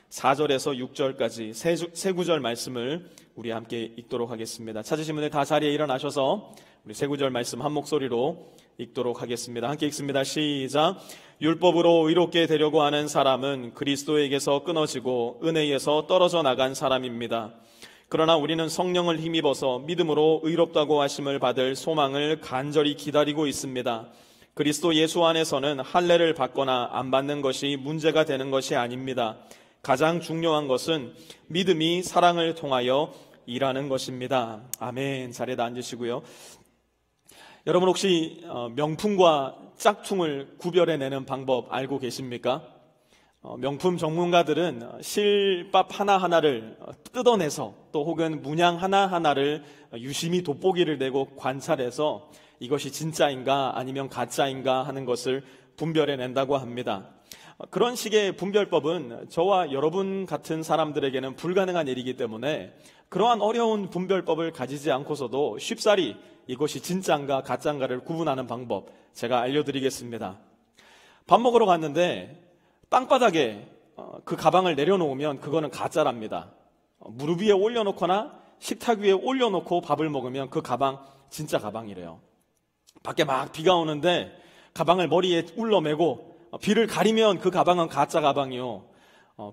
4절에서 6절까지 세 구절 말씀을 우리 함께 읽도록 하겠습니다. 찾으신 분들 다 자리에 일어나셔서 우리 세 구절 말씀 한 목소리로 읽도록 하겠습니다. 함께 읽습니다. 시작. 율법으로 의롭게 되려고 하는 사람은 그리스도에게서 끊어지고 은혜에서 떨어져 나간 사람입니다. 그러나 우리는 성령을 힘입어서 믿음으로 의롭다고 하심을 받을 소망을 간절히 기다리고 있습니다. 그리스도 예수 안에서는 할례를 받거나 안 받는 것이 문제가 되는 것이 아닙니다. 가장 중요한 것은 믿음이 사랑을 통하여 일하는 것입니다. 아멘. 자리에 앉으시고요. 여러분 혹시 명품과 짝퉁을 구별해내는 방법 알고 계십니까? 명품 전문가들은 실밥 하나하나를 뜯어내서 또 혹은 문양 하나하나를 유심히 돋보기를 내고 관찰해서 이것이 진짜인가 아니면 가짜인가 하는 것을 분별해낸다고 합니다. 그런 식의 분별법은 저와 여러분 같은 사람들에게는 불가능한 일이기 때문에 그러한 어려운 분별법을 가지지 않고서도 쉽사리 이것이 진짜인가 가짜인가를 구분하는 방법 제가 알려드리겠습니다. 밥 먹으러 갔는데 땅바닥에 그 가방을 내려놓으면 그거는 가짜랍니다. 무릎 위에 올려놓거나 식탁 위에 올려놓고 밥을 먹으면 그 가방 진짜 가방이래요. 밖에 막 비가 오는데 가방을 머리에 울러매고 비를 가리면 그 가방은 가짜 가방이요.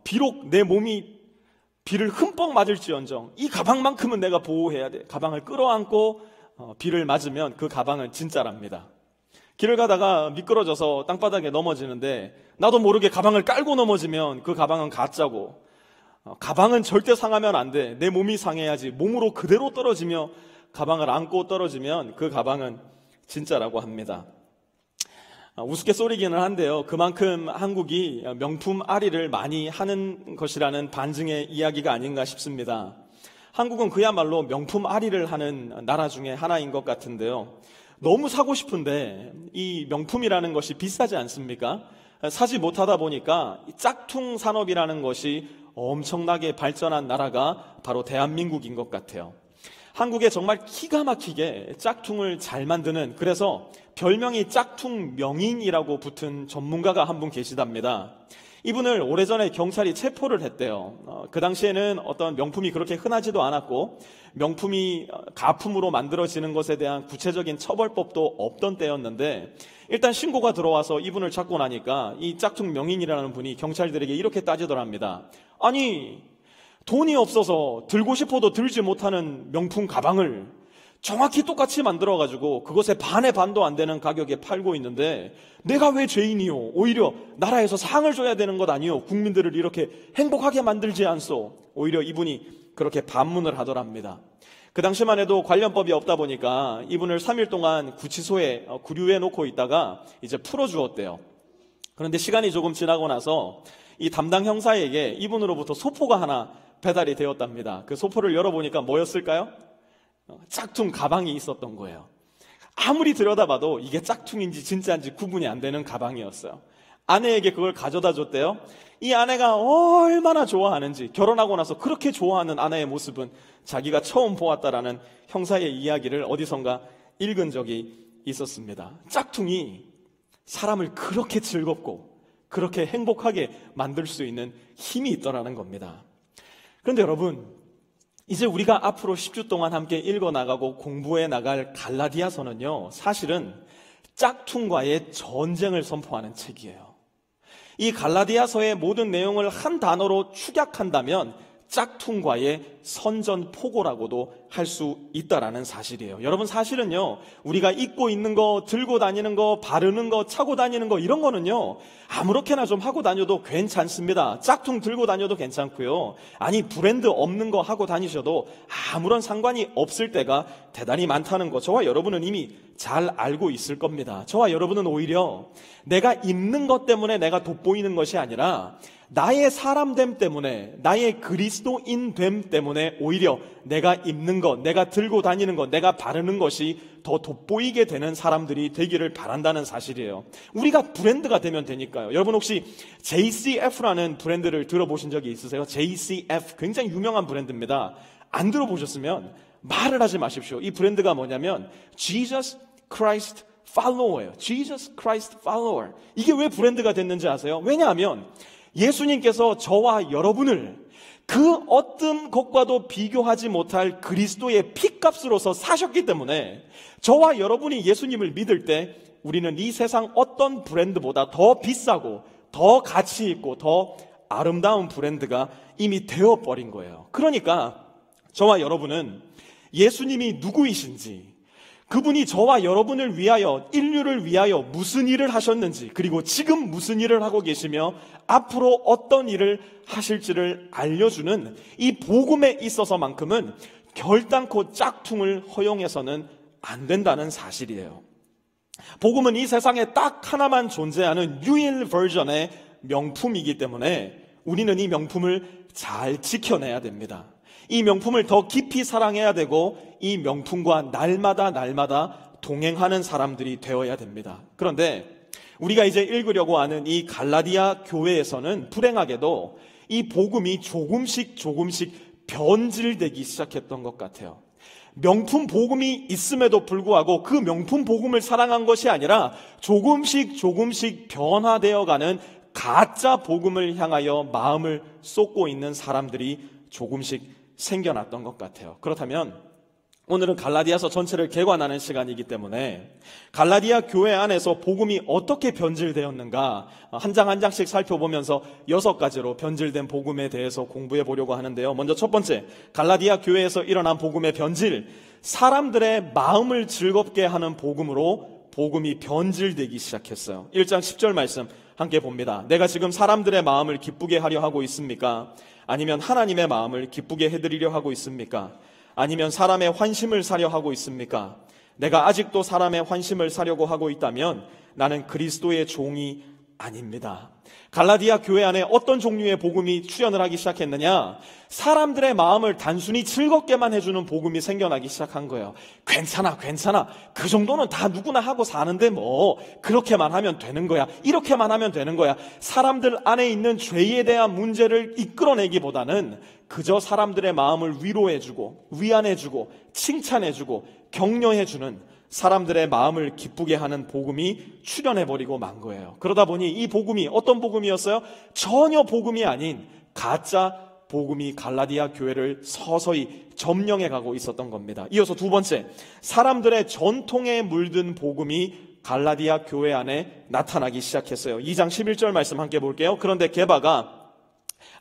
비록 내 몸이 비를 흠뻑 맞을지언정 이 가방만큼은 내가 보호해야 돼. 가방을 끌어안고 비를 맞으면 그 가방은 진짜랍니다. 길을 가다가 미끄러져서 땅바닥에 넘어지는데 나도 모르게 가방을 깔고 넘어지면 그 가방은 가짜고, 가방은 절대 상하면 안 돼. 내 몸이 상해야지. 몸으로 그대로 떨어지며 가방을 안고 떨어지면 그 가방은 진짜라고 합니다. 우스갯소리기는 한데요, 그만큼 한국이 명품 아리를 많이 하는 것이라는 반증의 이야기가 아닌가 싶습니다. 한국은 그야말로 명품 아리를 하는 나라 중에 하나인 것 같은데요, 너무 사고 싶은데 이 명품이라는 것이 비싸지 않습니까? 사지 못하다 보니까 이 짝퉁 산업이라는 것이 엄청나게 발전한 나라가 바로 대한민국인 것 같아요. 한국에 정말 기가 막히게 짝퉁을 잘 만드는, 그래서 별명이 짝퉁 명인이라고 붙은 전문가가 한 분 계시답니다. 이분을 오래전에 경찰이 체포를 했대요. 그 당시에는 어떤 명품이 그렇게 흔하지도 않았고 명품이 가품으로 만들어지는 것에 대한 구체적인 처벌법도 없던 때였는데, 일단 신고가 들어와서 이분을 잡고 나니까 이 짝퉁 명인이라는 분이 경찰들에게 이렇게 따지더랍니다. 아니, 돈이 없어서 들고 싶어도 들지 못하는 명품 가방을 정확히 똑같이 만들어가지고 그것의 반의 반도 안 되는 가격에 팔고 있는데 내가 왜 죄인이요? 오히려 나라에서 상을 줘야 되는 것 아니요? 국민들을 이렇게 행복하게 만들지 않소? 오히려 이분이 그렇게 반문을 하더랍니다. 그 당시만 해도 관련법이 없다 보니까 이분을 3일 동안 구치소에 구류해 놓고 있다가 이제 풀어주었대요. 그런데 시간이 조금 지나고 나서 이 담당 형사에게 이분으로부터 소포가 하나 배달이 되었답니다. 그 소포를 열어보니까 뭐였을까요? 짝퉁 가방이 있었던 거예요. 아무리 들여다봐도 이게 짝퉁인지 진짜인지 구분이 안 되는 가방이었어요. 아내에게 그걸 가져다 줬대요. 이 아내가 얼마나 좋아하는지, 결혼하고 나서 그렇게 좋아하는 아내의 모습은 자기가 처음 보았다라는 형사의 이야기를 어디선가 읽은 적이 있었습니다. 짝퉁이 사람을 그렇게 즐겁고 그렇게 행복하게 만들 수 있는 힘이 있더라는 겁니다. 그런데 여러분, 이제 우리가 앞으로 10주 동안 함께 읽어나가고 공부해 나갈 갈라디아서는요, 사실은 짝퉁과의 전쟁을 선포하는 책이에요. 이 갈라디아서의 모든 내용을 한 단어로 축약한다면 짝퉁과의 선전포고라고도 할 수 있다라는 사실이에요. 여러분, 사실은요, 우리가 입고 있는 거, 들고 다니는 거, 바르는 거, 차고 다니는 거, 이런 거는요, 아무렇게나 좀 하고 다녀도 괜찮습니다. 짝퉁 들고 다녀도 괜찮고요. 아니, 브랜드 없는 거 하고 다니셔도 아무런 상관이 없을 때가 대단히 많다는 거 저와 여러분은 이미 잘 알고 있을 겁니다. 저와 여러분은 오히려 내가 입는 것 때문에 내가 돋보이는 것이 아니라 나의 사람됨 때문에, 나의 그리스도인됨 때문에 오히려 내가 입는 것, 내가 들고 다니는 것, 내가 바르는 것이 더 돋보이게 되는 사람들이 되기를 바란다는 사실이에요. 우리가 브랜드가 되면 되니까요. 여러분 혹시 JCF라는 브랜드를 들어보신 적이 있으세요? JCF 굉장히 유명한 브랜드입니다. 안 들어보셨으면 말을 하지 마십시오. 이 브랜드가 뭐냐면 Jesus Christ Follower예요. Jesus Christ Follower. 이게 왜 브랜드가 됐는지 아세요? 왜냐하면 예수님께서 저와 여러분을 그 어떤 것과도 비교하지 못할 그리스도의 피값으로서 사셨기 때문에 저와 여러분이 예수님을 믿을 때 우리는 이 세상 어떤 브랜드보다 더 비싸고 더 가치 있고 더 아름다운 브랜드가 이미 되어버린 거예요. 그러니까 저와 여러분은 예수님이 누구이신지, 그분이 저와 여러분을 위하여, 인류를 위하여 무슨 일을 하셨는지, 그리고 지금 무슨 일을 하고 계시며 앞으로 어떤 일을 하실지를 알려주는 이 복음에 있어서만큼은 결단코 짝퉁을 허용해서는 안 된다는 사실이에요. 복음은 이 세상에 딱 하나만 존재하는 유일 버전의 명품이기 때문에 우리는 이 명품을 잘 지켜내야 됩니다. 이 명품을 더 깊이 사랑해야 되고 이 명품과 날마다 동행하는 사람들이 되어야 됩니다. 그런데 우리가 이제 읽으려고 하는 이 갈라디아 교회에서는 불행하게도 이 복음이 조금씩 변질되기 시작했던 것 같아요. 명품 복음이 있음에도 불구하고 그 명품 복음을 사랑한 것이 아니라 조금씩 변화되어가는 가짜 복음을 향하여 마음을 쏟고 있는 사람들이 조금씩 생겨났던 것 같아요. 그렇다면 오늘은 갈라디아서 전체를 개관하는 시간이기 때문에 갈라디아 교회 안에서 복음이 어떻게 변질되었는가 한 장 한 장씩 살펴보면서 6가지로 변질된 복음에 대해서 공부해 보려고 하는데요. 먼저 첫 번째, 갈라디아 교회에서 일어난 복음의 변질, 사람들의 마음을 즐겁게 하는 복음으로 복음이 변질되기 시작했어요. 1장 10절 말씀 함께 봅니다. 내가 지금 사람들의 마음을 기쁘게 하려 하고 있습니까? 아니면 하나님의 마음을 기쁘게 해드리려 하고 있습니까? 아니면 사람의 환심을 사려 하고 있습니까? 내가 아직도 사람의 환심을 사려고 하고 있다면 나는 그리스도의 종이 아닙니다. 갈라디아 교회 안에 어떤 종류의 복음이 출현을 하기 시작했느냐? 사람들의 마음을 단순히 즐겁게만 해주는 복음이 생겨나기 시작한 거예요. 괜찮아. 그 정도는 다 누구나 하고 사는데 뭐 그렇게만 하면 되는 거야. 이렇게만 하면 되는 거야. 사람들 안에 있는 죄에 대한 문제를 이끌어내기보다는 그저 사람들의 마음을 위로해주고 위안해주고 칭찬해주고 격려해주는 사람들의 마음을 기쁘게 하는 복음이 출현해버리고 만 거예요. 그러다 보니 이 복음이 어떤 복음이었어요? 전혀 복음이 아닌 가짜 복음이 갈라디아 교회를 서서히 점령해가고 있었던 겁니다. 이어서 두 번째, 사람들의 전통에 물든 복음이 갈라디아 교회 안에 나타나기 시작했어요. 2장 11절 말씀 함께 볼게요. 그런데 게바가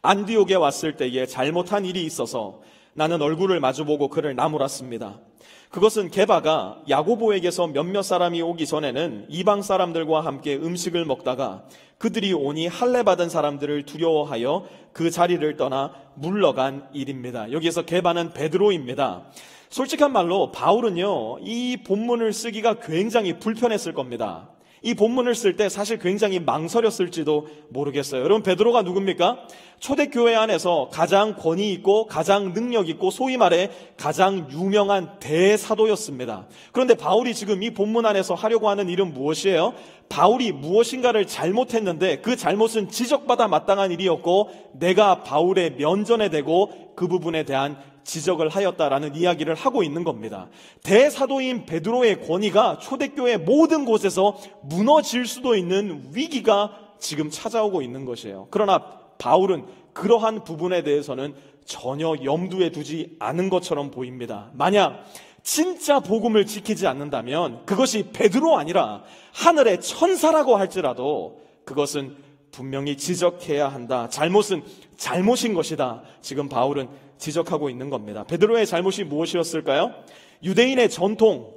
안디옥에 왔을 때에 잘못한 일이 있어서 나는 얼굴을 마주보고 그를 나무랐습니다. 그것은 게바가 야고보에게서 몇몇 사람이 오기 전에는 이방 사람들과 함께 음식을 먹다가 그들이 오니 할례받은 사람들을 두려워하여 그 자리를 떠나 물러간 일입니다. 여기에서 게바는 베드로입니다. 솔직한 말로 바울은요, 이 본문을 쓰기가 굉장히 불편했을 겁니다. 이 본문을 쓸 때 사실 굉장히 망설였을지도 모르겠어요. 여러분, 베드로가 누굽니까? 초대교회 안에서 가장 권위 있고 가장 능력 있고 소위 말해 가장 유명한 대사도였습니다. 그런데 바울이 지금 이 본문 안에서 하려고 하는 일은 무엇이에요? 바울이 무엇인가를 잘못했는데 그 잘못은 지적받아 마땅한 일이었고 내가 바울의 면전에 대고 그 부분에 대한 지적을 하였다라는 이야기를 하고 있는 겁니다. 대사도인 베드로의 권위가 초대교회 모든 곳에서 무너질 수도 있는 위기가 지금 찾아오고 있는 것이에요. 그러나 바울은 그러한 부분에 대해서는 전혀 염두에 두지 않은 것처럼 보입니다. 만약 진짜 복음을 지키지 않는다면 그것이 베드로 아니라 하늘의 천사라고 할지라도 그것은 분명히 지적해야 한다. 잘못은 잘못인 것이다. 지금 바울은 지적하고 있는 겁니다. 베드로의 잘못이 무엇이었을까요? 유대인의 전통,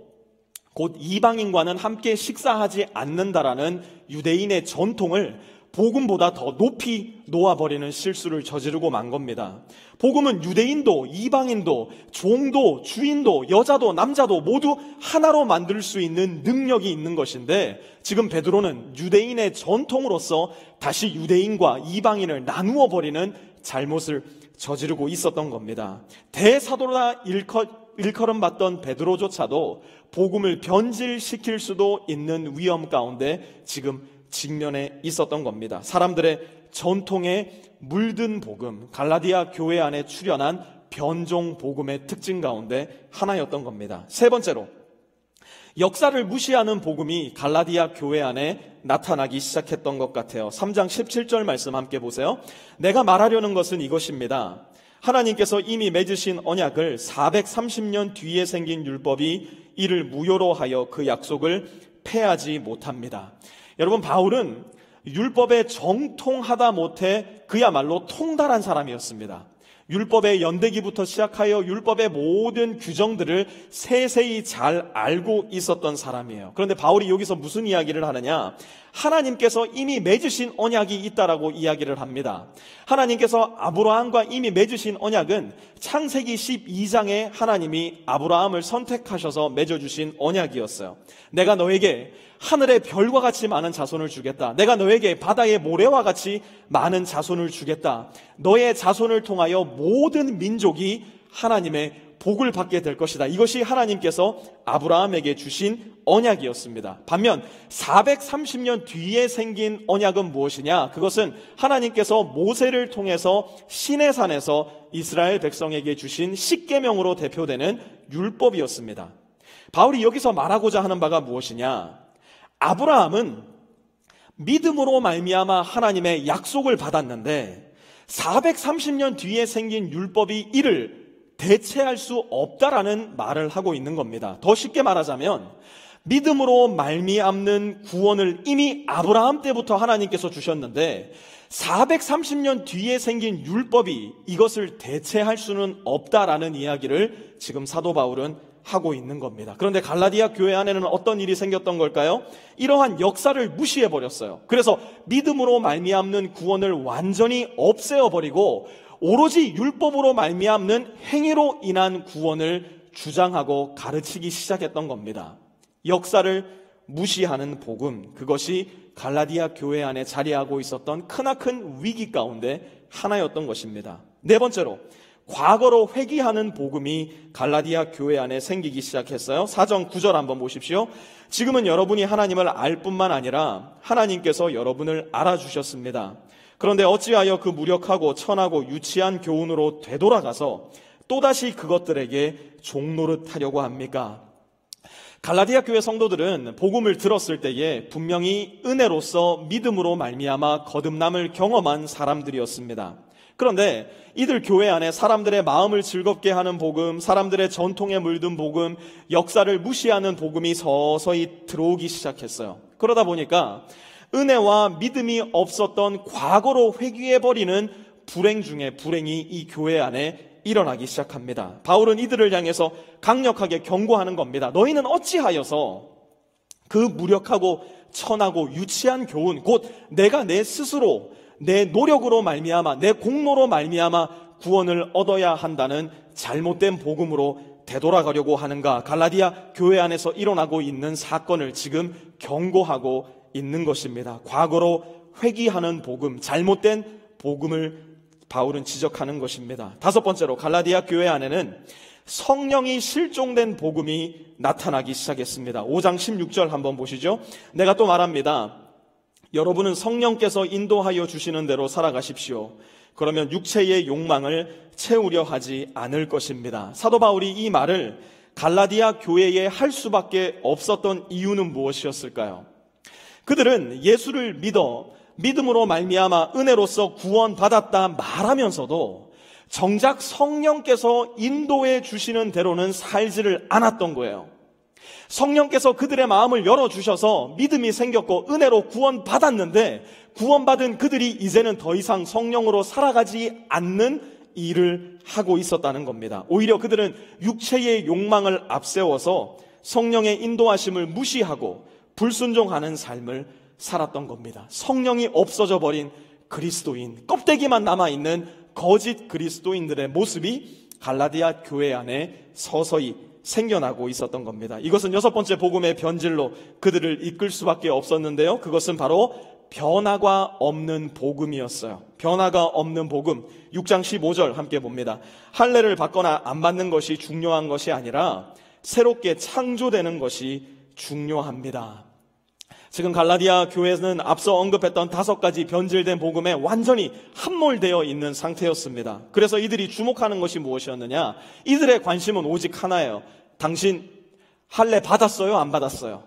곧 이방인과는 함께 식사하지 않는다라는 유대인의 전통을 복음보다 더 높이 놓아버리는 실수를 저지르고 만 겁니다. 복음은 유대인도 이방인도 종도 주인도 여자도 남자도 모두 하나로 만들 수 있는 능력이 있는 것인데 지금 베드로는 유대인의 전통으로서 다시 유대인과 이방인을 나누어 버리는 잘못을 저지르고 있었던 겁니다. 대사도라 일컬음 받던 베드로조차도 복음을 변질시킬 수도 있는 위험 가운데 지금 직면해 있었던 겁니다. 사람들의 전통에 물든 복음, 갈라디아 교회 안에 출현한 변종 복음의 특징 가운데 하나였던 겁니다. 세 번째로, 역사를 무시하는 복음이 갈라디아 교회 안에 나타나기 시작했던 것 같아요. 3장 17절 말씀 함께 보세요. 내가 말하려는 것은 이것입니다. 하나님께서 이미 맺으신 언약을 430년 뒤에 생긴 율법이 이를 무효로 하여 그 약속을 폐하지 못합니다. 여러분, 바울은 율법에 정통하다 못해 그야말로 통달한 사람이었습니다. 율법의 연대기부터 시작하여 율법의 모든 규정들을 세세히 잘 알고 있었던 사람이에요. 그런데 바울이 여기서 무슨 이야기를 하느냐? 하나님께서 이미 맺으신 언약이 있다라고 이야기를 합니다. 하나님께서 아브라함과 이미 맺으신 언약은 창세기 12장에 하나님이 아브라함을 선택하셔서 맺어주신 언약이었어요. 내가 너에게 하늘의 별과 같이 많은 자손을 주겠다. 내가 너에게 바다의 모래와 같이 많은 자손을 주겠다. 너의 자손을 통하여 모든 민족이 하나님의 복을 받게 될 것이다. 이것이 하나님께서 아브라함에게 주신 언약이었습니다. 반면 430년 뒤에 생긴 언약은 무엇이냐? 그것은 하나님께서 모세를 통해서 시내산에서 이스라엘 백성에게 주신 십계명으로 대표되는 율법이었습니다. 바울이 여기서 말하고자 하는 바가 무엇이냐? 아브라함은 믿음으로 말미암아 하나님의 약속을 받았는데 430년 뒤에 생긴 율법이 이를 대체할 수 없다라는 말을 하고 있는 겁니다. 더 쉽게 말하자면 믿음으로 말미암는 구원을 이미 아브라함 때부터 하나님께서 주셨는데 430년 뒤에 생긴 율법이 이것을 대체할 수는 없다라는 이야기를 지금 사도 바울은 하고 있는 겁니다. 그런데 갈라디아 교회 안에는 어떤 일이 생겼던 걸까요? 이러한 역사를 무시해버렸어요. 그래서 믿음으로 말미암는 구원을 완전히 없애어버리고 오로지 율법으로 말미암는 행위로 인한 구원을 주장하고 가르치기 시작했던 겁니다. 역사를 무시하는 복음, 그것이 갈라디아 교회 안에 자리하고 있었던 크나큰 위기 가운데 하나였던 것입니다. 네 번째로, 과거로 회귀하는 복음이 갈라디아 교회 안에 생기기 시작했어요. 4장 9절 한번 보십시오. 지금은 여러분이 하나님을 알 뿐만 아니라 하나님께서 여러분을 알아주셨습니다. 그런데 어찌하여 그 무력하고 천하고 유치한 교훈으로 되돌아가서 또다시 그것들에게 종노릇하려고 합니까? 갈라디아 교회 성도들은 복음을 들었을 때에 분명히 은혜로서 믿음으로 말미암아 거듭남을 경험한 사람들이었습니다. 그런데 이들 교회 안에 사람들의 마음을 즐겁게 하는 복음, 사람들의 전통에 물든 복음, 역사를 무시하는 복음이 서서히 들어오기 시작했어요. 그러다 보니까 은혜와 믿음이 없었던 과거로 회귀해버리는 불행 중에 불행이 이 교회 안에 일어나기 시작합니다. 바울은 이들을 향해서 강력하게 경고하는 겁니다. 너희는 어찌하여서 그 무력하고 천하고 유치한 교훈, 곧 내가 내 스스로 내 노력으로 말미암아 내 공로로 말미암아 구원을 얻어야 한다는 잘못된 복음으로 되돌아가려고 하는가? 갈라디아 교회 안에서 일어나고 있는 사건을 지금 경고하고 있는 것입니다. 과거로 회귀하는 복음, 잘못된 복음을 바울은 지적하는 것입니다. 다섯 번째로, 갈라디아 교회 안에는 성령이 실종된 복음이 나타나기 시작했습니다. 5장 16절 한번 보시죠. 내가 또 말합니다. 여러분은 성령께서 인도하여 주시는 대로 살아가십시오. 그러면 육체의 욕망을 채우려 하지 않을 것입니다. 사도 바울이 이 말을 갈라디아 교회에 할 수밖에 없었던 이유는 무엇이었을까요? 그들은 예수를 믿음으로 말미암아 은혜로서 구원받았다 말하면서도 정작 성령께서 인도해 주시는 대로는 살지를 않았던 거예요. 성령께서 그들의 마음을 열어주셔서 믿음이 생겼고 은혜로 구원받았는데 구원받은 그들이 이제는 더 이상 성령으로 살아가지 않는 일을 하고 있었다는 겁니다. 오히려 그들은 육체의 욕망을 앞세워서 성령의 인도하심을 무시하고 불순종하는 삶을 살았던 겁니다. 성령이 없어져 버린 그리스도인, 껍데기만 남아있는 거짓 그리스도인들의 모습이 갈라디아 교회 안에 서서히 생겨나고 있었던 겁니다. 이것은 여섯 번째 복음의 변질로 그들을 이끌 수밖에 없었는데요. 그것은 바로 변화가 없는 복음이었어요. 변화가 없는 복음. 6장 15절 함께 봅니다. 할례를 받거나 안 받는 것이 중요한 것이 아니라 새롭게 창조되는 것이 중요합니다. 지금 갈라디아 교회는 앞서 언급했던 5가지 변질된 복음에 완전히 함몰되어 있는 상태였습니다. 그래서 이들이 주목하는 것이 무엇이었느냐? 이들의 관심은 오직 하나예요. 당신 할례 받았어요? 안 받았어요?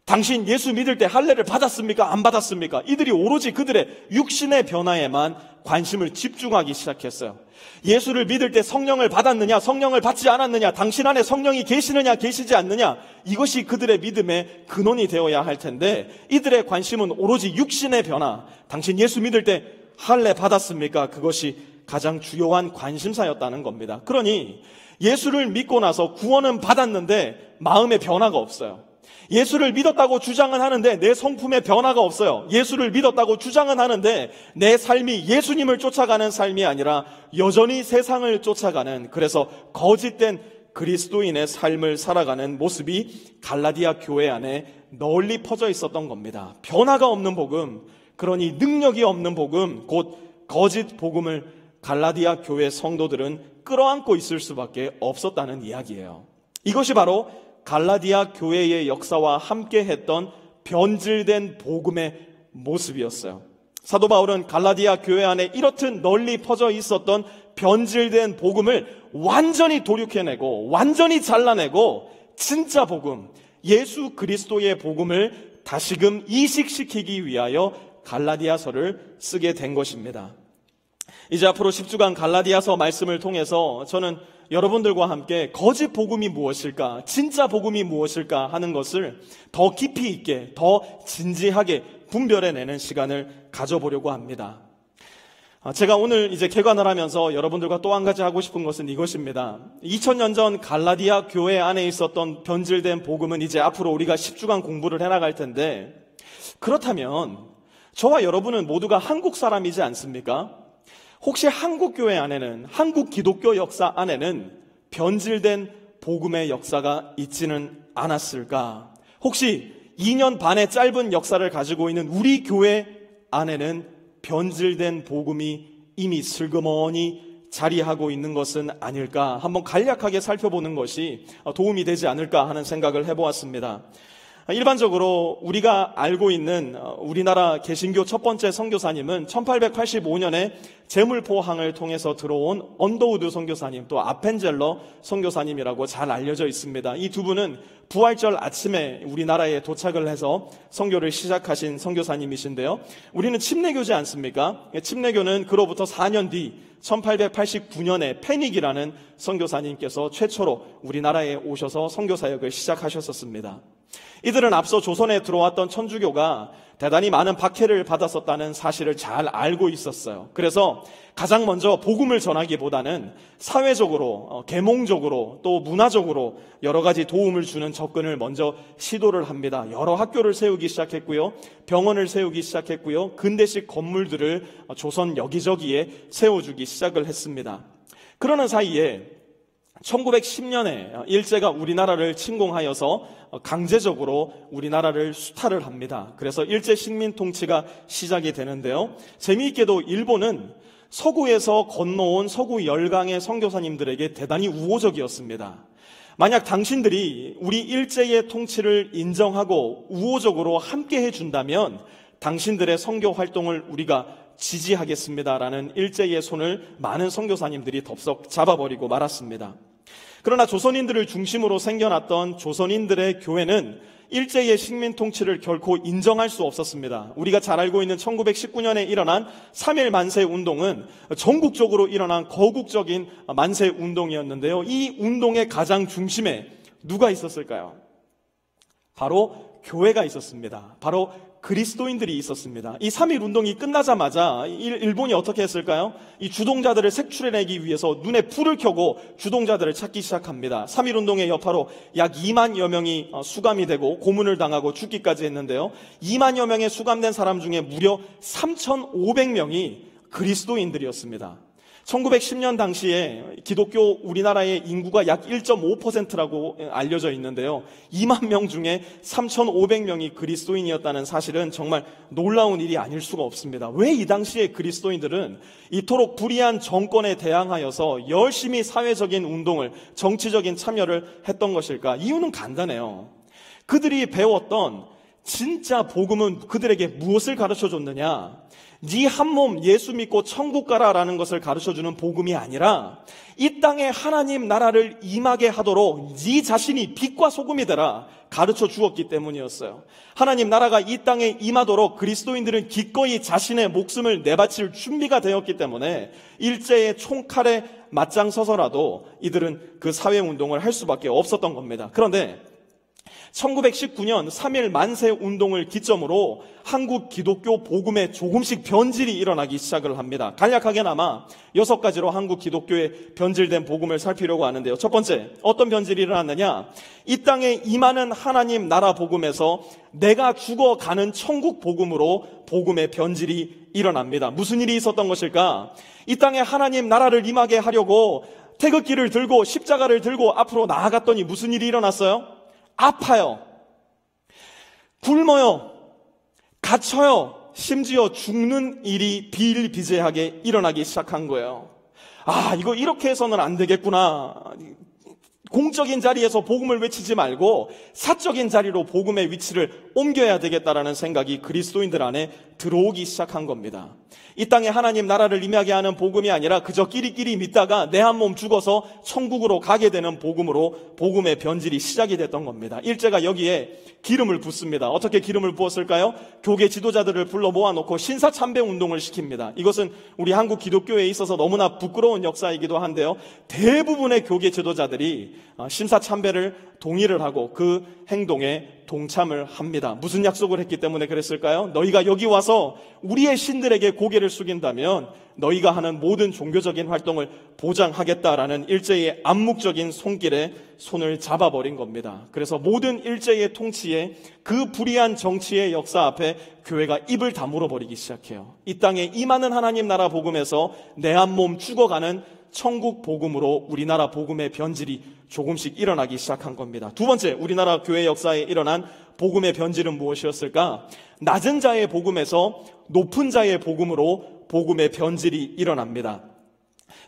당신 예수 믿을 때 할례를 받았습니까? 안 받았습니까? 이들이 오로지 그들의 육신의 변화에만 관심을 집중하기 시작했어요. 예수를 믿을 때 성령을 받았느냐, 성령을 받지 않았느냐, 당신 안에 성령이 계시느냐, 계시지 않느냐, 이것이 그들의 믿음의 근원이 되어야 할 텐데, 이들의 관심은 오로지 육신의 변화, 당신 예수 믿을 때 할례 받았습니까? 그것이 가장 주요한 관심사였다는 겁니다. 그러니 예수를 믿고 나서 구원은 받았는데 마음의 변화가 없어요. 예수를 믿었다고 주장은 하는데 내 성품에 변화가 없어요. 예수를 믿었다고 주장은 하는데 내 삶이 예수님을 쫓아가는 삶이 아니라 여전히 세상을 쫓아가는, 그래서 거짓된 그리스도인의 삶을 살아가는 모습이 갈라디아 교회 안에 널리 퍼져 있었던 겁니다. 변화가 없는 복음, 그러니 능력이 없는 복음, 곧 거짓 복음을 갈라디아 교회 성도들은 끌어안고 있을 수밖에 없었다는 이야기예요. 이것이 바로 갈라디아 교회의 역사와 함께 했던 변질된 복음의 모습이었어요. 사도 바울은 갈라디아 교회 안에 이렇듯 널리 퍼져 있었던 변질된 복음을 완전히 돌이켜내고 완전히 잘라내고 진짜 복음, 예수 그리스도의 복음을 다시금 이식시키기 위하여 갈라디아서를 쓰게 된 것입니다. 이제 앞으로 10주간 갈라디아서 말씀을 통해서 저는 여러분들과 함께 거짓 복음이 무엇일까, 진짜 복음이 무엇일까 하는 것을 더 깊이 있게, 더 진지하게 분별해내는 시간을 가져보려고 합니다. 제가 오늘 이제 개관을 하면서 여러분들과 또 한 가지 하고 싶은 것은 이것입니다. 2000년 전 갈라디아 교회 안에 있었던 변질된 복음은 이제 앞으로 우리가 10주간 공부를 해나갈 텐데, 그렇다면 저와 여러분은 모두가 한국 사람이지 않습니까? 혹시 한국 교회 안에는, 한국 기독교 역사 안에는 변질된 복음의 역사가 있지는 않았을까? 혹시 2년 반의 짧은 역사를 가지고 있는 우리 교회 안에는 변질된 복음이 이미 슬그머니 자리하고 있는 것은 아닐까? 한번 간략하게 살펴보는 것이 도움이 되지 않을까 하는 생각을 해보았습니다. 일반적으로 우리가 알고 있는 우리나라 개신교 첫 번째 선교사님은 1885년에 제물포항을 통해서 들어온 언더우드 선교사님, 또 아펜젤러 선교사님이라고 잘 알려져 있습니다. 이 두 분은 부활절 아침에 우리나라에 도착을 해서 선교를 시작하신 선교사님이신데요. 우리는 침례교지 않습니까? 침례교는 그로부터 4년 뒤 1889년에 페닉이라는 선교사님께서 최초로 우리나라에 오셔서 선교사역을 시작하셨었습니다. 이들은 앞서 조선에 들어왔던 천주교가 대단히 많은 박해를 받았었다는 사실을 잘 알고 있었어요. 그래서 가장 먼저 복음을 전하기보다는 사회적으로, 계몽적으로, 또 문화적으로 여러 가지 도움을 주는 접근을 먼저 시도를 합니다. 여러 학교를 세우기 시작했고요, 병원을 세우기 시작했고요, 근대식 건물들을 조선 여기저기에 세워주기 시작을 했습니다. 그러는 사이에 1910년에 일제가 우리나라를 침공하여서 강제적으로 우리나라를 수탈을 합니다. 그래서 일제 식민 통치가 시작이 되는데요. 재미있게도 일본은 서구에서 건너온 서구 열강의 선교사님들에게 대단히 우호적이었습니다. 만약 당신들이 우리 일제의 통치를 인정하고 우호적으로 함께 해준다면 당신들의 선교 활동을 우리가 지지하겠습니다라는 일제의 손을 많은 선교사님들이 덥석 잡아버리고 말았습니다. 그러나 조선인들을 중심으로 생겨났던 조선인들의 교회는 일제의 식민 통치를 결코 인정할 수 없었습니다. 우리가 잘 알고 있는 1919년에 일어난 3.1 만세 운동은 전국적으로 일어난 거국적인 만세 운동이었는데요. 이 운동의 가장 중심에 누가 있었을까요? 바로 교회가 있었습니다. 바로 그리스도인들이 있었습니다. 이 3.1 운동이 끝나자마자 일본이 어떻게 했을까요? 이 주동자들을 색출해내기 위해서 눈에 불을 켜고 주동자들을 찾기 시작합니다. 3.1 운동의 여파로 약 2만여 명이 수감이 되고 고문을 당하고 죽기까지 했는데요. 2만여 명의 수감된 사람 중에 무려 3,500명이 그리스도인들이었습니다. 1910년 당시에 기독교 우리나라의 인구가 약 1.5%라고 알려져 있는데요. 2만 명 중에 3,500명이 그리스도인이었다는 사실은 정말 놀라운 일이 아닐 수가 없습니다. 왜 이 당시에 그리스도인들은 이토록 불의한 정권에 대항하여서 열심히 사회적인 운동을, 정치적인 참여를 했던 것일까? 이유는 간단해요. 그들이 배웠던 진짜 복음은 그들에게 무엇을 가르쳐줬느냐? 네 한 몸 예수 믿고 천국 가라라는 것을 가르쳐주는 복음이 아니라 이 땅에 하나님 나라를 임하게 하도록 네 자신이 빛과 소금이 되라 가르쳐 주었기 때문이었어요. 하나님 나라가 이 땅에 임하도록 그리스도인들은 기꺼이 자신의 목숨을 내바칠 준비가 되었기 때문에 일제의 총칼에 맞장서서라도 이들은 그 사회운동을 할 수밖에 없었던 겁니다. 그런데 1919년 3.1 만세 운동을 기점으로 한국 기독교 복음에 조금씩 변질이 일어나기 시작을 합니다. 간략하게나마 6가지로 한국 기독교의 변질된 복음을 살피려고 하는데요. 첫 번째, 어떤 변질이 일어났느냐? 이 땅에 임하는 하나님 나라 복음에서 내가 죽어가는 천국 복음으로 복음의 변질이 일어납니다. 무슨 일이 있었던 것일까? 이 땅에 하나님 나라를 임하게 하려고 태극기를 들고 십자가를 들고 앞으로 나아갔더니 무슨 일이 일어났어요? 아파요. 굶어요. 갇혀요. 심지어 죽는 일이 비일비재하게 일어나기 시작한 거예요. 이거 이렇게 해서는 안 되겠구나. 공적인 자리에서 복음을 외치지 말고 사적인 자리로 복음의 위치를 옮겨야 되겠다라는 생각이 그리스도인들 안에 들어오기 시작한 겁니다. 이 땅에 하나님 나라를 임하게 하는 복음이 아니라 그저 끼리끼리 믿다가 내 한 몸 죽어서 천국으로 가게 되는 복음으로 복음의 변질이 시작이 됐던 겁니다. 일제가 여기에 기름을 붓습니다. 어떻게 기름을 부었을까요? 교계 지도자들을 불러 모아놓고 신사참배 운동을 시킵니다. 이것은 우리 한국 기독교에 있어서 너무나 부끄러운 역사이기도 한데요. 대부분의 교계 지도자들이 신사참배를 동의를 하고 그 행동에 동참을 합니다. 무슨 약속을 했기 때문에 그랬을까요? 너희가 여기 와서 우리의 신들에게 고개를 숙인다면 너희가 하는 모든 종교적인 활동을 보장하겠다라는 일제의 암묵적인 손길에 손을 잡아버린 겁니다. 그래서 모든 일제의 통치에 그 불의한 정치의 역사 앞에 교회가 입을 다물어 버리기 시작해요. 이 땅에 임하는 하나님 나라 복음에서 내 한 몸 죽어가는 천국 복음으로 우리나라 복음의 변질이 조금씩 일어나기 시작한 겁니다. 두 번째, 우리나라 교회 역사에 일어난 복음의 변질은 무엇이었을까? 낮은 자의 복음에서 높은 자의 복음으로 복음의 변질이 일어납니다.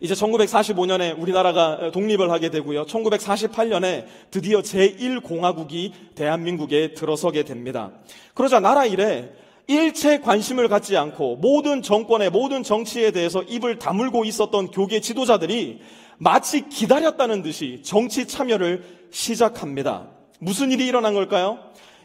이제 1945년에 우리나라가 독립을 하게 되고요. 1948년에 드디어 제1공화국이 대한민국에 들어서게 됩니다. 그러자 나라 일에 일체 관심을 갖지 않고 모든 정권에 모든 정치에 대해서 입을 다물고 있었던 교계 지도자들이 마치 기다렸다는 듯이 정치 참여를 시작합니다. 무슨 일이 일어난 걸까요?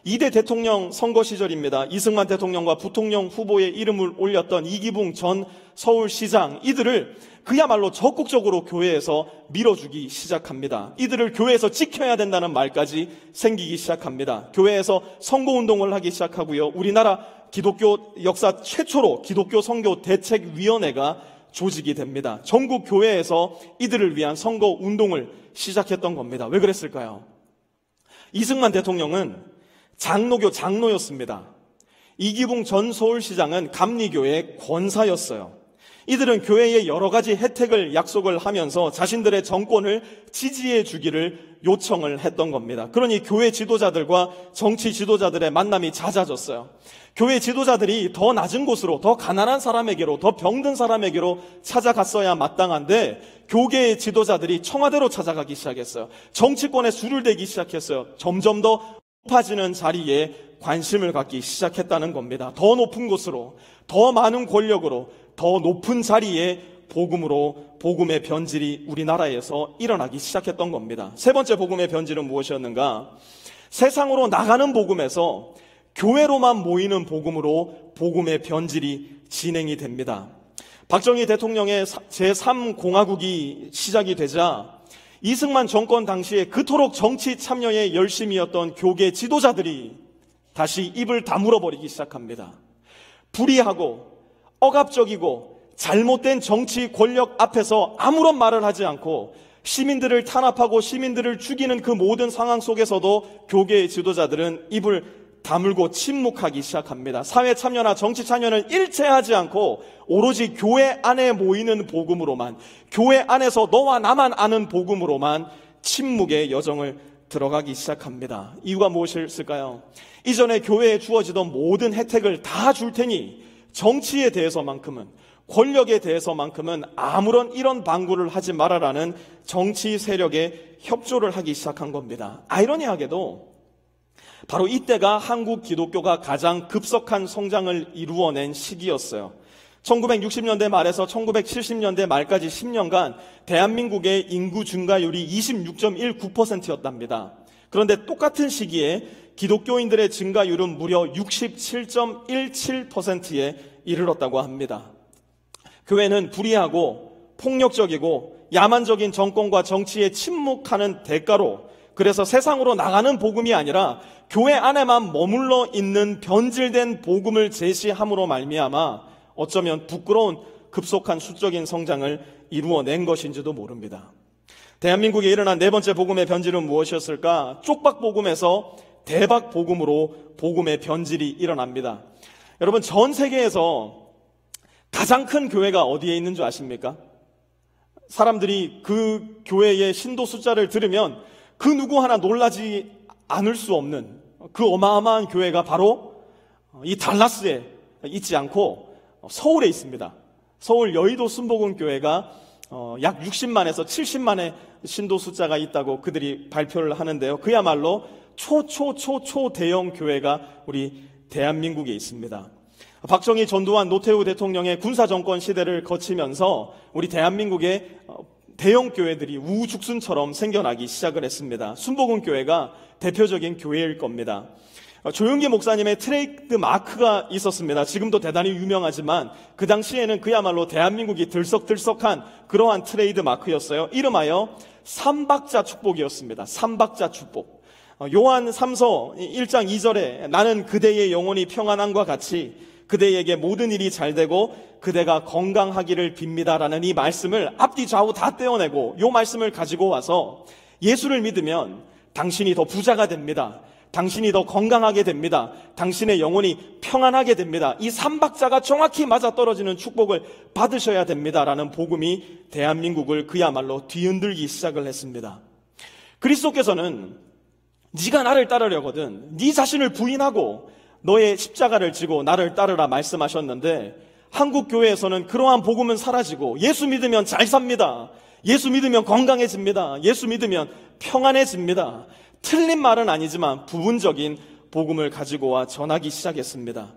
2대 대통령 선거 시절입니다. 이승만 대통령과 부통령 후보의 이름을 올렸던 이기붕 전 서울시장, 이들을 그야말로 적극적으로 교회에서 밀어주기 시작합니다. 이들을 교회에서 지켜야 된다는 말까지 생기기 시작합니다. 교회에서 선거운동을 하기 시작하고요. 우리나라 기독교 역사 최초로 기독교 선교 대책위원회가 조직이 됩니다. 전국 교회에서 이들을 위한 선거 운동을 시작했던 겁니다. 왜 그랬을까요? 이승만 대통령은 장로였습니다. 이기붕 전 서울시장은 감리교의 권사였어요. 이들은 교회의 여러 가지 혜택을 약속을 하면서 자신들의 정권을 지지해 주기를 요청을 했던 겁니다. 그러니 교회 지도자들과 정치 지도자들의 만남이 잦아졌어요. 교회 지도자들이 더 낮은 곳으로, 더 가난한 사람에게로, 더 병든 사람에게로 찾아갔어야 마땅한데 교계의 지도자들이 청와대로 찾아가기 시작했어요. 정치권에 줄을 대기 시작했어요. 점점 더 높아지는 자리에 관심을 갖기 시작했다는 겁니다. 더 높은 곳으로, 더 많은 권력으로, 더 높은 자리에 복음으로 복음의 변질이 우리나라에서 일어나기 시작했던 겁니다. 세 번째 복음의 변질은 무엇이었는가? 세상으로 나가는 복음에서 교회로만 모이는 복음으로 복음의 변질이 진행이 됩니다. 박정희 대통령의 제3공화국이 시작이 되자 이승만 정권 당시에 그토록 정치 참여에 열심이었던 교계 지도자들이 다시 입을 다물어 버리기 시작합니다. 불의하고 억압적이고 잘못된 정치 권력 앞에서 아무런 말을 하지 않고 시민들을 탄압하고 시민들을 죽이는 그 모든 상황 속에서도 교계의 지도자들은 입을 다물고 침묵하기 시작합니다. 사회 참여나 정치 참여는 일체하지 않고 오로지 교회 안에 모이는 복음으로만, 교회 안에서 너와 나만 아는 복음으로만 침묵의 여정을 들어가기 시작합니다. 이유가 무엇일까요? 이전에 교회에 주어지던 모든 혜택을 다 줄 테니 정치에 대해서만큼은, 권력에 대해서만큼은 아무런 이런 방구를 하지 말아라는 정치 세력에 협조를 하기 시작한 겁니다. 아이러니하게도 바로 이때가 한국 기독교가 가장 급속한 성장을 이루어낸 시기였어요. 1960년대 말에서 1970년대 말까지 10년간 대한민국의 인구 증가율이 26.19%였답니다. 그런데 똑같은 시기에 기독교인들의 증가율은 무려 67.17%에 이르렀다고 합니다. 교회는 불의하고 폭력적이고 야만적인 정권과 정치에 침묵하는 대가로, 그래서 세상으로 나가는 복음이 아니라 교회 안에만 머물러 있는 변질된 복음을 제시함으로 말미암아 어쩌면 부끄러운 급속한 수적인 성장을 이루어낸 것인지도 모릅니다. 대한민국에 일어난 네 번째 복음의 변질은 무엇이었을까? 쪽박복음에서 대박복음으로 복음의 변질이 일어납니다. 여러분, 전 세계에서 가장 큰 교회가 어디에 있는 줄 아십니까? 사람들이 그 교회의 신도 숫자를 들으면 그 누구 하나 놀라지 않을 수 없는 그 어마어마한 교회가 바로 이 달라스에 있지 않고 서울에 있습니다. 서울 여의도 순복음교회가 약 60만에서 70만의 신도 숫자가 있다고 그들이 발표를 하는데요. 그야말로 초대형 교회가 우리 대한민국에 있습니다. 박정희, 전두환, 노태우 대통령의 군사정권 시대를 거치면서 우리 대한민국의 대형 교회들이 우후죽순처럼 생겨나기 시작을 했습니다. 순복음교회가 대표적인 교회일 겁니다. 조용기 목사님의 트레이드 마크가 있었습니다. 지금도 대단히 유명하지만 그 당시에는 그야말로 대한민국이 들썩들썩한 그러한 트레이드 마크였어요. 이름하여 삼박자 축복이었습니다. 삼박자 축복. 요한 3서 1장 2절에 나는 그대의 영혼이 평안함과 같이 그대에게 모든 일이 잘되고 그대가 건강하기를 빕니다라는 이 말씀을 앞뒤 좌우 다 떼어내고 요 말씀을 가지고 와서 예수를 믿으면 당신이 더 부자가 됩니다. 당신이 더 건강하게 됩니다. 당신의 영혼이 평안하게 됩니다. 이 삼박자가 정확히 맞아떨어지는 축복을 받으셔야 됩니다라는 복음이 대한민국을 그야말로 뒤흔들기 시작을 했습니다. 그리스도께서는 네가 나를 따르려거든 네 자신을 부인하고 너의 십자가를 지고 나를 따르라 말씀하셨는데, 한국 교회에서는 그러한 복음은 사라지고 예수 믿으면 잘 삽니다. 예수 믿으면 건강해집니다. 예수 믿으면 평안해집니다. 틀린 말은 아니지만 부분적인 복음을 가지고 와 전하기 시작했습니다.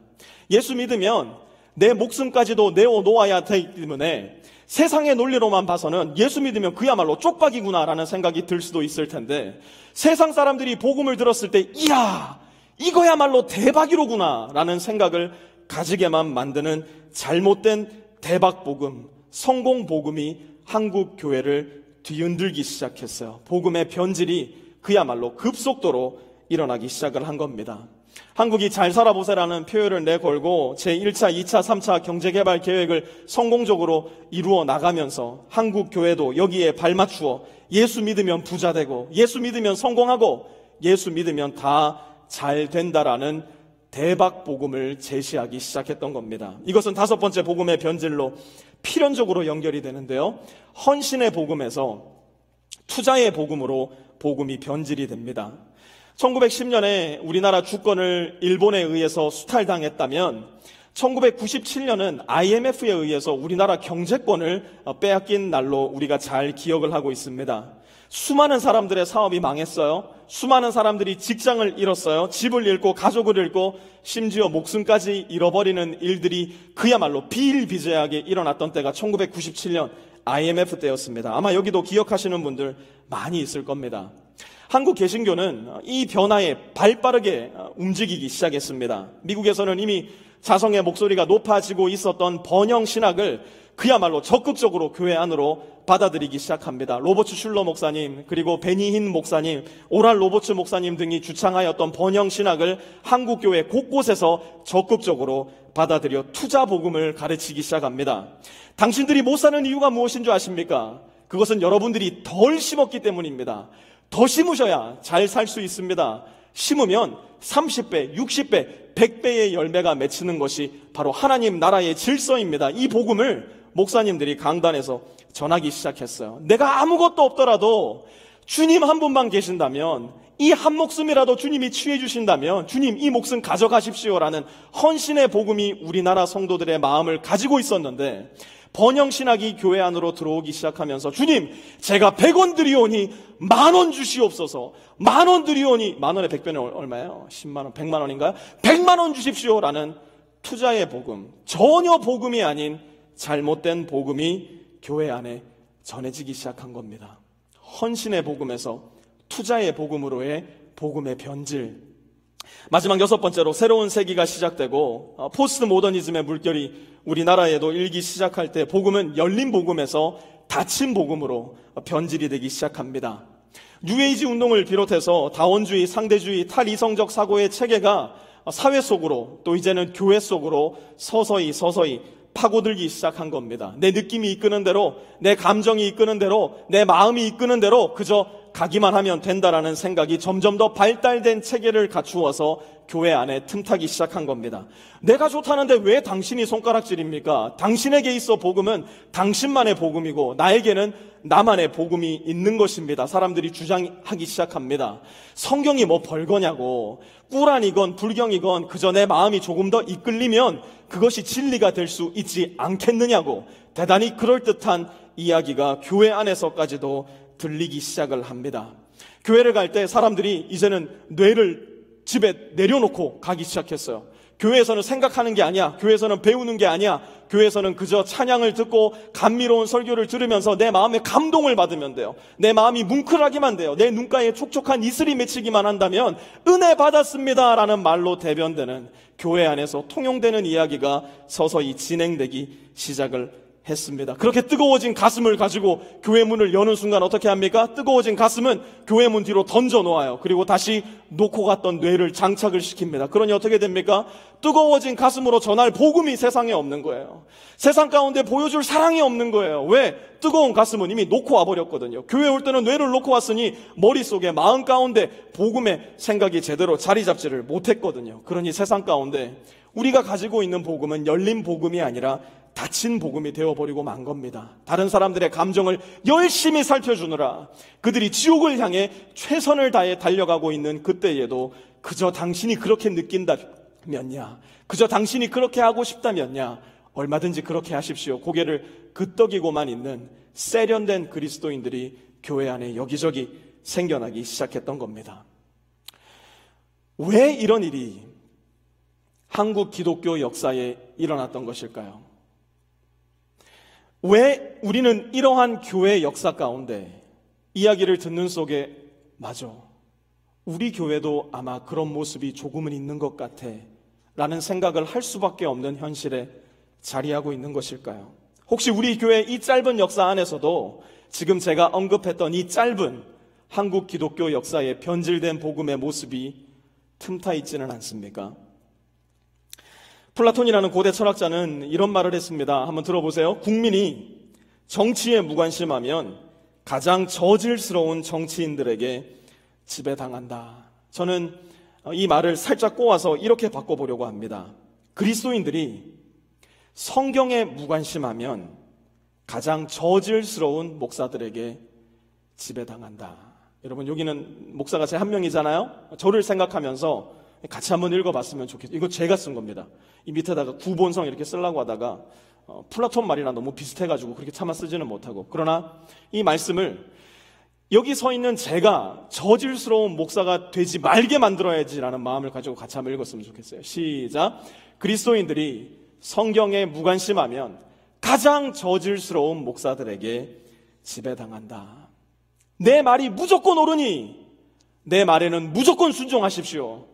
예수 믿으면 내 목숨까지도 내어놓아야 되기 때문에 세상의 논리로만 봐서는 예수 믿으면 그야말로 쪽박이구나라는 생각이 들 수도 있을 텐데, 세상 사람들이 복음을 들었을 때 이야 이거야말로 대박이로구나 라는 생각을 가지게만 만드는 잘못된 대박복음, 성공복음이 한국 교회를 뒤흔들기 시작했어요. 복음의 변질이 그야말로 급속도로 일어나기 시작을 한 겁니다. 한국이 잘 살아보세라는 표현을 내걸고 제1차, 2차, 3차 경제개발 계획을 성공적으로 이루어 나가면서 한국 교회도 여기에 발맞추어 예수 믿으면 부자 되고 예수 믿으면 성공하고 예수 믿으면 다 잘 된다라는 대박 복음을 제시하기 시작했던 겁니다. 이것은 다섯 번째 복음의 변질로 필연적으로 연결이 되는데요. 헌신의 복음에서 투자의 복음으로 복음이 변질이 됩니다. 1910년에 우리나라 주권을 일본에 의해서 수탈당했다면 1997년은 IMF에 의해서 우리나라 경제권을 빼앗긴 날로 우리가 잘 기억을 하고 있습니다. 수많은 사람들의 사업이 망했어요. 수많은 사람들이 직장을 잃었어요. 집을 잃고 가족을 잃고 심지어 목숨까지 잃어버리는 일들이 그야말로 비일비재하게 일어났던 때가 1997년 IMF 때였습니다. 아마 여기도 기억하시는 분들 많이 있을 겁니다. 한국 개신교는 이 변화에 발빠르게 움직이기 시작했습니다. 미국에서는 이미 자성의 목소리가 높아지고 있었던 번영 신학을 그야말로 적극적으로 교회 안으로 받아들이기 시작합니다. 로버츠 슐러 목사님, 그리고 베니힌 목사님, 오랄 로버츠 목사님 등이 주창하였던 번영 신학을 한국 교회 곳곳에서 적극적으로 받아들여 투자 복음을 가르치기 시작합니다. 당신들이 못 사는 이유가 무엇인 줄 아십니까? 그것은 여러분들이 덜 심었기 때문입니다. 더 심으셔야 잘 살 수 있습니다. 심으면 30배, 60배, 100배의 열매가 맺히는 것이 바로 하나님 나라의 질서입니다. 이 복음을 목사님들이 강단에서 전하기 시작했어요. 내가 아무것도 없더라도 주님 한 분만 계신다면, 이 한 목숨이라도 주님이 취해 주신다면 주님 이 목숨 가져가십시오라는 헌신의 복음이 우리나라 성도들의 마음을 가지고 있었는데, 번영신학이 교회 안으로 들어오기 시작하면서 주님 제가 100원 드리오니 10,000원 주시옵소서, 10,000원 드리오니 10,000원에 100배는 얼마예요? 10만원, 100만원인가요? 100만원 주십시오라는 투자의 복음, 전혀 복음이 아닌 잘못된 복음이 교회 안에 전해지기 시작한 겁니다. 헌신의 복음에서 투자의 복음으로의 복음의 변질. 마지막 6번째로 새로운 세기가 시작되고 포스트 모더니즘의 물결이 우리나라에도 일기 시작할 때 복음은 열린 복음에서 닫힌 복음으로 변질이 되기 시작합니다. 뉴에이지 운동을 비롯해서 다원주의, 상대주의, 탈이성적 사고의 체계가 사회 속으로 또 이제는 교회 속으로 서서히 파고들기 시작한 겁니다. 내 느낌이 이끄는 대로, 내 감정이 이끄는 대로, 내 마음이 이끄는 대로 그저 가기만 하면 된다라는 생각이 점점 더 발달된 체계를 갖추어서 교회 안에 틈타기 시작한 겁니다. 내가 좋다는데 왜 당신이 손가락질입니까? 당신에게 있어 복음은 당신만의 복음이고 나에게는 나만의 복음이 있는 것입니다. 사람들이 주장하기 시작합니다. 성경이 뭐 벌거냐고, 꾸란이건 불경이건 그저 내 마음이 조금 더 이끌리면 그것이 진리가 될 수 있지 않겠느냐고 대단히 그럴듯한 이야기가 교회 안에서까지도 들리기 시작을 합니다. 교회를 갈 때 사람들이 이제는 뇌를 집에 내려놓고 가기 시작했어요. 교회에서는 생각하는 게 아니야. 교회에서는 배우는 게 아니야. 교회에서는 그저 찬양을 듣고 감미로운 설교를 들으면서 내 마음에 감동을 받으면 돼요. 내 마음이 뭉클하기만 돼요. 내 눈가에 촉촉한 이슬이 맺히기만 한다면 은혜 받았습니다 라는 말로 대변되는 교회 안에서 통용되는 이야기가 서서히 진행되기 시작을 했습니다. 그렇게 뜨거워진 가슴을 가지고 교회 문을 여는 순간 어떻게 합니까? 뜨거워진 가슴은 교회 문 뒤로 던져 놓아요. 그리고 다시 놓고 갔던 뇌를 장착을 시킵니다. 그러니 어떻게 됩니까? 뜨거워진 가슴으로 전할 복음이 세상에 없는 거예요. 세상 가운데 보여줄 사랑이 없는 거예요. 왜? 뜨거운 가슴은 이미 놓고 와버렸거든요. 교회 올 때는 뇌를 놓고 왔으니 머릿속에 마음 가운데 복음의 생각이 제대로 자리 잡지를 못했거든요. 그러니 세상 가운데 우리가 가지고 있는 복음은 열린 복음이 아니라 닫힌 복음이 되어버리고 만 겁니다. 다른 사람들의 감정을 열심히 살펴주느라 그들이 지옥을 향해 최선을 다해 달려가고 있는 그때에도 그저 당신이 그렇게 느낀다면야, 그저 당신이 그렇게 하고 싶다면야, 얼마든지 그렇게 하십시오. 고개를 끄덕이고만 있는 세련된 그리스도인들이 교회 안에 여기저기 생겨나기 시작했던 겁니다. 왜 이런 일이 한국 기독교 역사에 일어났던 것일까요? 왜 우리는 이러한 교회 역사 가운데 이야기를 듣는 속에 맞아, 우리 교회도 아마 그런 모습이 조금은 있는 것 같아 라는 생각을 할 수밖에 없는 현실에 자리하고 있는 것일까요? 혹시 우리 교회 이 짧은 역사 안에서도 지금 제가 언급했던 이 짧은 한국 기독교 역사의 변질된 복음의 모습이 틈타 있지는 않습니까? 플라톤이라는 고대 철학자는 이런 말을 했습니다. 한번 들어보세요. 국민이 정치에 무관심하면 가장 저질스러운 정치인들에게 지배당한다. 저는 이 말을 살짝 꼬아서 이렇게 바꿔보려고 합니다. 그리스도인들이 성경에 무관심하면 가장 저질스러운 목사들에게 지배당한다. 여러분, 여기는 목사가 제 한 명이잖아요. 저를 생각하면서 같이 한번 읽어봤으면 좋겠어요. 이거 제가 쓴 겁니다. 이 밑에다가 구본성 이렇게 쓰려고 하다가 플라톤 말이랑 너무 비슷해가지고 그렇게 차마 쓰지는 못하고, 그러나 이 말씀을 여기 서 있는 제가 저질스러운 목사가 되지 말게 만들어야지라는 마음을 가지고 같이 한번 읽었으면 좋겠어요. 시작. 그리스도인들이 성경에 무관심하면 가장 저질스러운 목사들에게 지배당한다. 내 말이 무조건 옳으니 내 말에는 무조건 순종하십시오.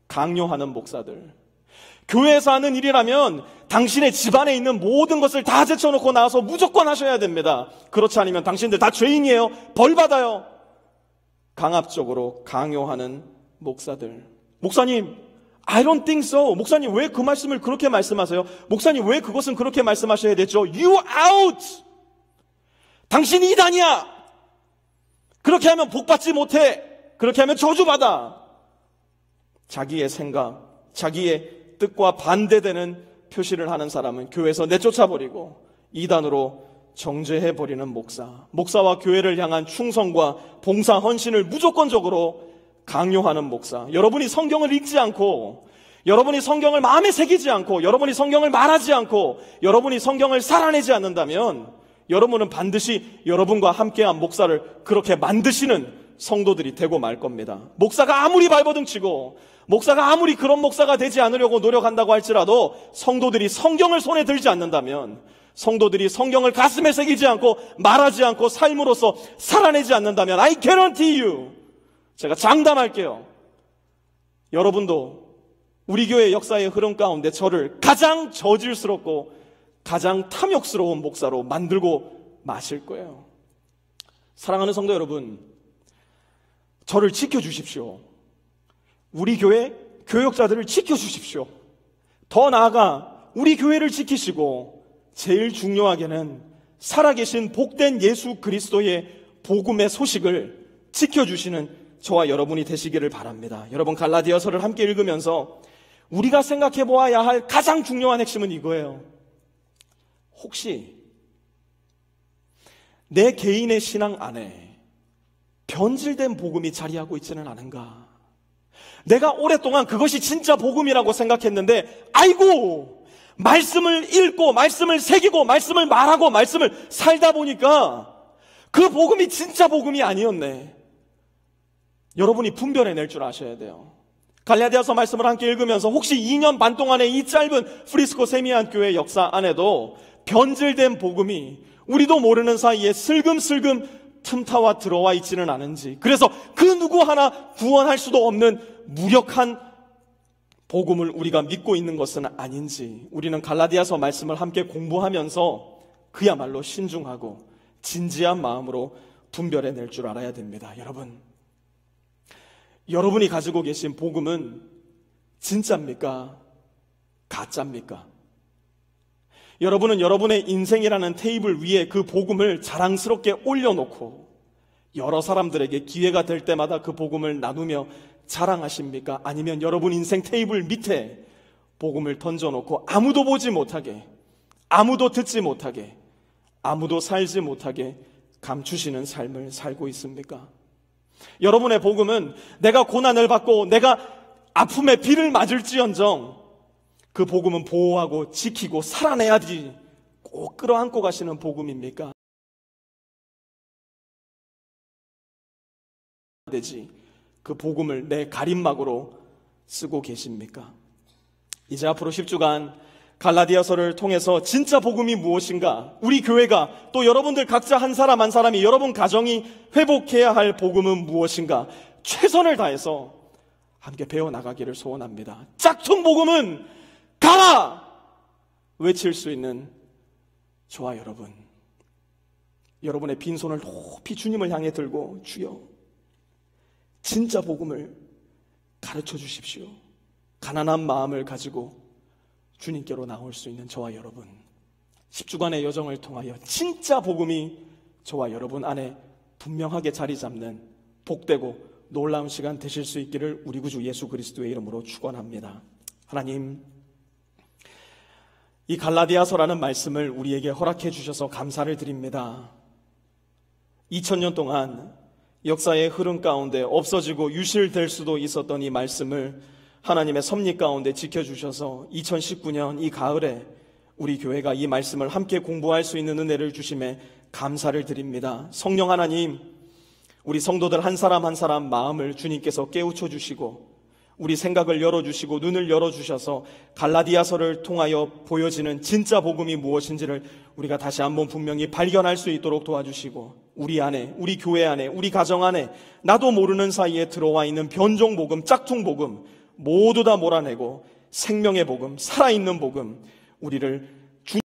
강요하는 목사들. 교회에서 하는 일이라면 당신의 집안에 있는 모든 것을 다 제쳐놓고 나와서 무조건 하셔야 됩니다. 그렇지 않으면 당신들 다 죄인이에요. 벌 받아요. 강압적으로 강요하는 목사들. 목사님, I don't think so. 목사님, 왜 그 말씀을 그렇게 말씀하세요? 목사님, 왜 그것은 그렇게 말씀하셔야 되죠? You out! 당신이 이단이야! 그렇게 하면 복 받지 못해. 그렇게 하면 저주받아. 자기의 생각, 자기의 뜻과 반대되는 표시를 하는 사람은 교회에서 내쫓아버리고 이단으로 정죄해버리는 목사. 목사와 교회를 향한 충성과 봉사, 헌신을 무조건적으로 강요하는 목사. 여러분이 성경을 읽지 않고, 여러분이 성경을 마음에 새기지 않고, 여러분이 성경을 말하지 않고, 여러분이 성경을 살아내지 않는다면 여러분은 반드시 여러분과 함께한 목사를 그렇게 만드시는 성도들이 되고 말 겁니다. 목사가 아무리 발버둥치고 목사가 아무리 그런 목사가 되지 않으려고 노력한다고 할지라도 성도들이 성경을 손에 들지 않는다면, 성도들이 성경을 가슴에 새기지 않고 말하지 않고 삶으로서 살아내지 않는다면, I guarantee you, 제가 장담할게요, 여러분도 우리 교회 역사의 흐름 가운데 저를 가장 저질스럽고 가장 탐욕스러운 목사로 만들고 마실 거예요. 사랑하는 성도 여러분, 저를 지켜주십시오. 우리 교회 교역자들을 지켜주십시오. 더 나아가 우리 교회를 지키시고 제일 중요하게는 살아계신 복된 예수 그리스도의 복음의 소식을 지켜주시는 저와 여러분이 되시기를 바랍니다. 여러분, 갈라디아서를 함께 읽으면서 우리가 생각해 보아야 할 가장 중요한 핵심은 이거예요. 혹시 내 개인의 신앙 안에 변질된 복음이 자리하고 있지는 않은가? 내가 오랫동안 그것이 진짜 복음이라고 생각했는데, 아이고, 말씀을 읽고 말씀을 새기고 말씀을 말하고 말씀을 살다 보니까 그 복음이 진짜 복음이 아니었네. 여러분이 분별해낼 줄 아셔야 돼요. 갈라디아서 말씀을 함께 읽으면서 혹시 2년 반 동안의 이 짧은 프리스코 세미한 교회 역사 안에도 변질된 복음이 우리도 모르는 사이에 슬금슬금 틈타와 들어와 있지는 않은지, 그래서 그 누구 하나 구원할 수도 없는 무력한 복음을 우리가 믿고 있는 것은 아닌지, 우리는 갈라디아서 말씀을 함께 공부하면서 그야말로 신중하고 진지한 마음으로 분별해낼 줄 알아야 됩니다. 여러분이 가지고 계신 복음은 진짜입니까? 가짜입니까? 여러분은 여러분의 인생이라는 테이블 위에 그 복음을 자랑스럽게 올려놓고 여러 사람들에게 기회가 될 때마다 그 복음을 나누며 자랑하십니까? 아니면 여러분 인생 테이블 밑에 복음을 던져놓고 아무도 보지 못하게, 아무도 듣지 못하게, 아무도 살지 못하게 감추시는 삶을 살고 있습니까? 여러분의 복음은 내가 고난을 받고 내가 아픔의 비를 맞을지언정 그 복음은 보호하고 지키고 살아내야지 꼭 끌어안고 가시는 복음입니까? 그 복음을 내 가림막으로 쓰고 계십니까? 이제 앞으로 10주간 갈라디아서를 통해서 진짜 복음이 무엇인가, 우리 교회가 또 여러분들 각자 한 사람 한 사람이, 여러분 가정이 회복해야 할 복음은 무엇인가 최선을 다해서 함께 배워나가기를 소원합니다. 짝퉁 복음은 가라! 외칠 수 있는 저와 여러분, 여러분의 빈손을 높이 주님을 향해 들고, 주여 진짜 복음을 가르쳐 주십시오. 가난한 마음을 가지고 주님께로 나올 수 있는 저와 여러분, 10주간의 여정을 통하여 진짜 복음이 저와 여러분 안에 분명하게 자리 잡는 복되고 놀라운 시간 되실 수 있기를 우리 구주 예수 그리스도의 이름으로 축원합니다. 하나님, 이 갈라디아서라는 말씀을 우리에게 허락해 주셔서 감사를 드립니다. 2000년 동안 역사의 흐름 가운데 없어지고 유실될 수도 있었던 이 말씀을 하나님의 섭리 가운데 지켜주셔서 2019년 이 가을에 우리 교회가 이 말씀을 함께 공부할 수 있는 은혜를 주심에 감사를 드립니다. 성령 하나님, 우리 성도들 한 사람 한 사람 마음을 주님께서 깨우쳐 주시고 우리 생각을 열어주시고 눈을 열어주셔서 갈라디아서를 통하여 보여지는 진짜 복음이 무엇인지를 우리가 다시 한번 분명히 발견할 수 있도록 도와주시고, 우리 안에, 우리 교회 안에, 우리 가정 안에 나도 모르는 사이에 들어와 있는 변종 복음, 짝퉁 복음 모두 다 몰아내고 생명의 복음, 살아있는 복음, 우리를